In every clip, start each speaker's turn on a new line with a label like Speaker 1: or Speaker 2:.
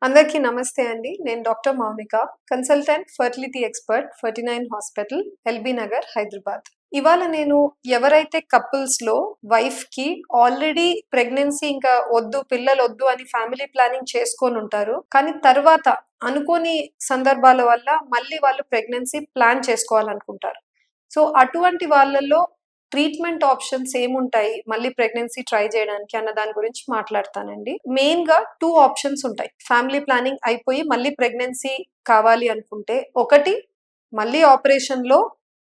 Speaker 1: అందరికీ నమస్తే అండి. నేను doctor Mounika, consultant fertility expert 49 hospital, LB Nagar, Hyderabad. ఇవాళ నేను ఎవరైతే కపుల్స్‌లో వైఫ్‌కి ఆల్రెడీ ప్రెగ్నెన్సీ ఇంకా వద్దు, పిల్లలొద్దు అని ఫ్యామిలీ ప్లానింగ్ చేసుకొనుంటారు. కానీ తర్వాత అనుకోని సందర్భాల వల్ల మళ్ళీ వాళ్ళు ప్రెగ్నెన్సీ ప్లాన్ చేసుకోవాలనుకుంటారు. సో, అటువంటి వాళ్ళలో ట్రీట్మెంట్ ఆప్షన్స్ ఏముంటాయి మళ్ళీ ప్రెగ్నెన్సీ ట్రై చేయడానికి అన్న దాని గురించి మాట్లాడతానండి. మెయిన్ గా 2 ఆప్షన్స్ ఉంటాయి. ఫ్యామిలీ ప్లానింగ్ అయిపోయి మళ్ళీ ప్రెగ్నెన్సీ కావాలి అనుకుంటే, ఒకటి మళ్ళీ ఆపరేషన్ లో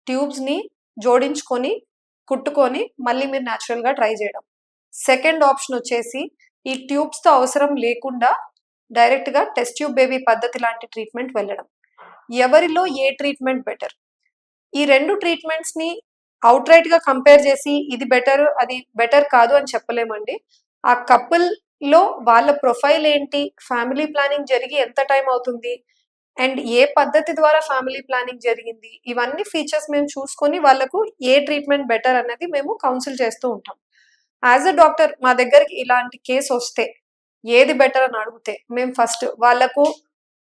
Speaker 1: ట్యూబ్స్ ని జోడించుకొని కుట్టుకొని మళ్ళీ మీరు న్యాచురల్ గా ట్రై చేయడం. సెకండ్ ఆప్షన్ వచ్చేసి ఈ ట్యూబ్స్ తో అవసరం లేకుండా డైరెక్ట్ గా టెస్ట్ ట్యూబ్ బేబీ పద్ధతి లాంటి ట్రీట్మెంట్ వెళ్ళడం. ఎవరిలో ఏ ట్రీట్మెంట్ బెటర్? ఈ రెండు ట్రీట్మెంట్స్ ని అవుట్ రైట్ గా కంపేర్ చేసి ఇది బెటర్ అది బెటర్ కాదు అని చెప్పలేమండి. ఆ కపుల్ లో వాళ్ళ ప్రొఫైల్ ఏంటి, ఫ్యామిలీ ప్లానింగ్ జరిగి ఎంత టైం అవుతుంది, అండ్ ఏ పద్ధతి ద్వారా ఫ్యామిలీ ప్లానింగ్ జరిగింది, ఇవన్నీ ఫీచర్స్ మేము చూసుకొని వాళ్ళకు ఏ ట్రీట్మెంట్ బెటర్ అన్నది మేము కౌన్సిల్ చేస్తూ ఉంటాం. యాజ్ అ డాక్టర్ మా దగ్గరికి ఇలాంటి కేసు వస్తే ఏది బెటర్ అని అడిగితే మేము ఫస్ట్ వాళ్ళకు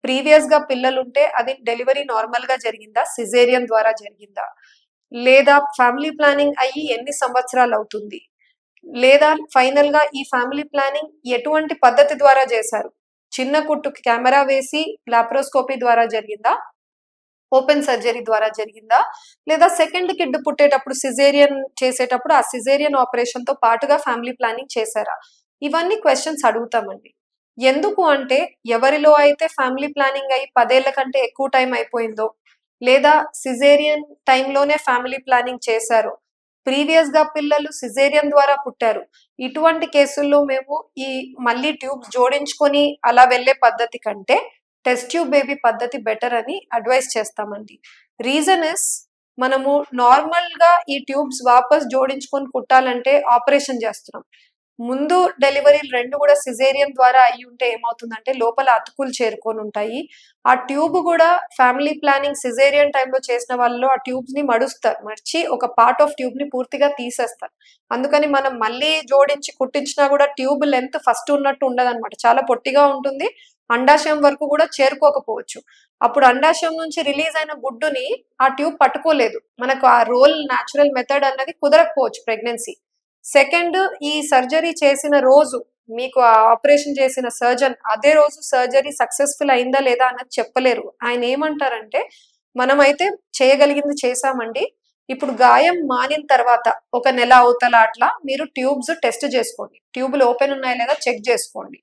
Speaker 1: ప్రీవియస్ గా పిల్లలుంటే అది డెలివరీ నార్మల్ గా జరిగిందా, సిజేరియన్ ద్వారా జరిగిందా, లేదా ఫ్యామిలీ ప్లానింగ్ అయ్యి ఎన్ని సంవత్సరాలు అవుతుంది, లేదా ఫైనల్ గా ఈ ఫ్యామిలీ ప్లానింగ్ ఎటువంటి పద్ధతి ద్వారా చేశారు, చిన్న కుట్టుకి కెమెరా వేసి లాప్రోస్కోపీ ద్వారా జరిగిందా, ఓపెన్ సర్జరీ ద్వారా జరిగిందా, లేదా సెకండ్ కిడ్ పుట్టేటప్పుడు సిజేరియన్ చేసేటప్పుడు ఆ సిజేరియన్ ఆపరేషన్ తో పాటుగా ఫ్యామిలీ ప్లానింగ్ చేశారా, ఇవన్నీ క్వశ్చన్స్ అడుగుతామండి. ఎందుకు అంటే ఎవరిలో అయితే ఫ్యామిలీ ప్లానింగ్ అయ్యి 10 ఏళ్ల కంటే ఎక్కువ టైం అయిపోయిందో, లేదా సిజేరియన్ టైంలోనే ఫ్యామిలీ ప్లానింగ్ చేశారు, ప్రీవియస్ గా పిల్లలు సిజేరియన్ ద్వారా పుట్టారు, ఇటువంటి కేసుల్లో మేము ఈ మళ్ళీ ట్యూబ్స్ జోడించుకొని అలా వెళ్లే పద్ధతి కంటే టెస్ట్ ట్యూబ్ బేబీ పద్ధతి బెటర్ అని అడ్వైస్ చేస్తామండి. రీజన్ ఇస్ మనము నార్మల్ గా ఈ ట్యూబ్స్ వాపస్ జోడించుకొని కుట్టాలంటే ఆపరేషన్ చేస్తున్నాం. ముందు డెలివరీలు రెండు కూడా సిజేరియన్ ద్వారా అయ్యి ఉంటే ఏమవుతుందంటే లోపల అతుకులు చేరుకొని ఉంటాయి. ఆ ట్యూబ్ కూడా ఫ్యామిలీ ప్లానింగ్ సిజేరియన్ టైంలో చేసిన వాళ్ళు ఆ ట్యూబ్స్ ని మర్చి ఒక పార్ట్ ఆఫ్ ట్యూబ్ ని పూర్తిగా తీసేస్తారు. అందుకని మనం మళ్ళీ జోడించి కుట్టించినా కూడా ట్యూబ్ లెంత్ ఫస్ట్ ఉన్నట్టు ఉండదన్నమాట. చాలా పొట్టిగా ఉంటుంది. అండాశయం వరకు కూడా చేరుకోకపోవచ్చు. అప్పుడు అండాశయం నుంచి రిలీజ్ అయిన గుడ్డుని ఆ ట్యూబ్ పట్టుకోలేదు. మనకు ఆ రోల్ న్యాచురల్ మెథడ్ అన్నది కుదరకపోవచ్చు ప్రెగ్నెన్సీ. సెకండ్, ఈ సర్జరీ చేసిన రోజు మీకు ఆ ఆపరేషన్ చేసిన సర్జన్ అదే రోజు సర్జరీ సక్సెస్ఫుల్ అయిందా లేదా అన్నది చెప్పలేరు. ఆయన ఏమంటారంటే మనమైతే చేయగలిగింది చేశామండి, ఇప్పుడు గాయం మానిన తర్వాత ఒక నెల అవతల అట్లా మీరు ట్యూబ్స్ టెస్ట్ చేసుకోండి, ట్యూబ్లు ఓపెన్ ఉన్నాయా లేదా చెక్ చేసుకోండి,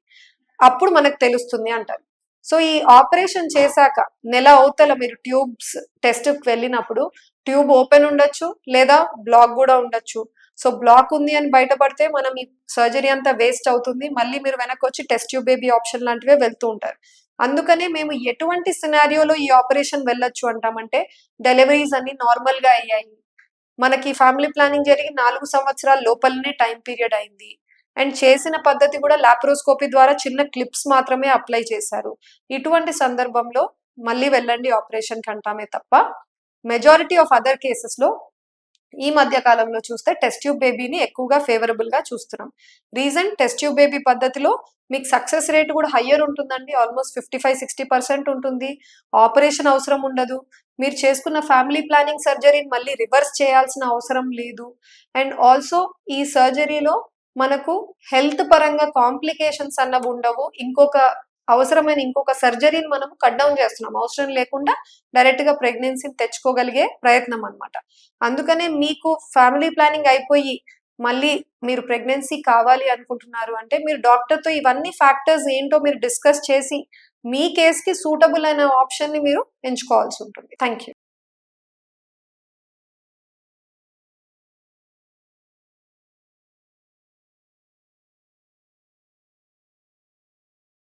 Speaker 1: అప్పుడు మనకు తెలుస్తుంది అంటారు. సో ఈ ఆపరేషన్ చేశాక నెల అవతల మీరు ట్యూబ్స్ టెస్ట్ కి వెళ్ళినప్పుడు ట్యూబ్ ఓపెన్ ఉండొచ్చు లేదా బ్లాక్ కూడా ఉండొచ్చు. సో బ్లాక్ ఉంది అని బయటపడితే మనం ఈ సర్జరీ అంతా వేస్ట్ అవుతుంది, మళ్ళీ మీరు వెనక్కి వచ్చి టెస్ట్ ట్యూబ్ బేబీ ఆప్షన్ లాంటివే వెళ్తూ ఉంటారు. అందుకనే మేము ఎటువంటి సినారియోలో ఈ ఆపరేషన్ వెళ్ళొచ్చు అంటామంటే డెలివరీస్ అన్ని నార్మల్ గా అయ్యాయి, మనకి ఫ్యామిలీ ప్లానింగ్ జరిగి 4 సంవత్సరాల లోపలనే టైం పీరియడ్ అయింది, అండ్ చేసిన పద్ధతి కూడా లాప్రోస్కోపీ ద్వారా చిన్న క్లిప్స్ మాత్రమే అప్లై చేశారు, ఇటువంటి సందర్భంలో మళ్ళీ వెళ్ళండి ఆపరేషన్ కంటామే తప్ప మెజారిటీ ఆఫ్ అదర్ కేసెస్ లో ఈ మధ్య కాలంలో చూస్తే టెస్ట్ ట్యూబ్ బేబీని ఎక్కువగా ఫేవరబుల్ గా చూస్తున్నాం. రీజన్ టెస్ట్ ట్యూబ్ బేబీ పద్ధతిలో మీకు సక్సెస్ రేట్ కూడా హయ్యర్ ఉంటుందండి, ఆల్మోస్ట్ 55-60% ఉంటుంది. ఆపరేషన్ అవసరం ఉండదు, మీరు చేసుకున్న ఫ్యామిలీ ప్లానింగ్ సర్జరీని మళ్ళీ రివర్స్ చేయాల్సిన అవసరం లేదు, అండ్ ఆల్సో ఈ సర్జరీలో మనకు హెల్త్ పరంగా కాంప్లికేషన్స్ అన్నవి ఉండవు. అవసరమైన ఇంకొక సర్జరీని మనం కట్ డౌన్ చేస్తున్నాం, అవసరం లేకుండా డైరెక్ట్ గా ప్రెగ్నెన్సీని తెచ్చుకోగలిగే ప్రయత్నం అన్నమాట. అందుకనే మీకు ఫ్యామిలీ ప్లానింగ్ అయిపోయి మళ్ళీ మీరు ప్రెగ్నెన్సీ కావాలి అనుకుంటున్నారు అంటే మీరు డాక్టర్ తో ఇవన్నీ ఫ్యాక్టర్స్ ఏంటో మీరు డిస్కస్ చేసి మీ కేస్ కి సూటబుల్ అయిన ఆప్షన్ ని మీరు ఎంచుకోవాల్సి ఉంటుంది. Thank you.